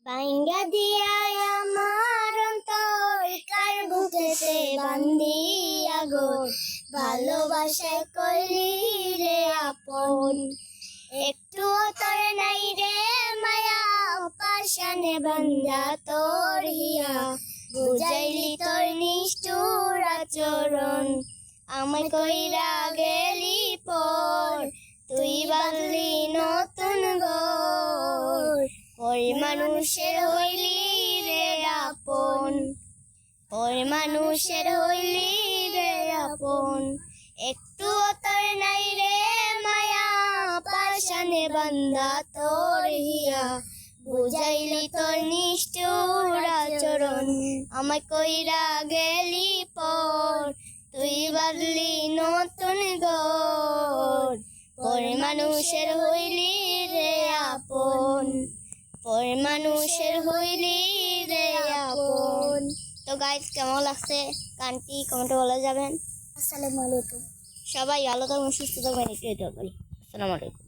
ভাঙ্গা দিয়া আমার অন্তর কার বুকেতে বান্ধিয়া গো, ভালোবাসায় করলি রে আপন। একটু তোর নাই রে মায়া, পাশানে বান্ধা তোর হিয়া, বুঝাইলি তোর নিষ্ঠুর আচরণ। আমায় কইরা গেলি পর, তুই বাঁধলি নতুন ঘর। ওই মানুষের হইলি রে আপন, ওই মানুষের হইলি রে আপন। একটু তোর নাই রে মায়া, পাশানে বান্ধা তোর হিয়া, বুঝাইলি তোর নিষ্ঠুর আচরণ। আমায় কইরা গেলি পর, তুই বাঁধলি নতুন ঘর। ওই মানুষের হইলি রে আপন, ওই মানুষের হইলি রে আপন। তো গাইস, কেমন লাগছে গানটি কমেন্টে বলে যাবেন। আসসালামু আলাইকুম। সবাই ভালো থাকবেন, সুস্থ থাকবেন, একটু করি। আসসালামু আলাইকুম।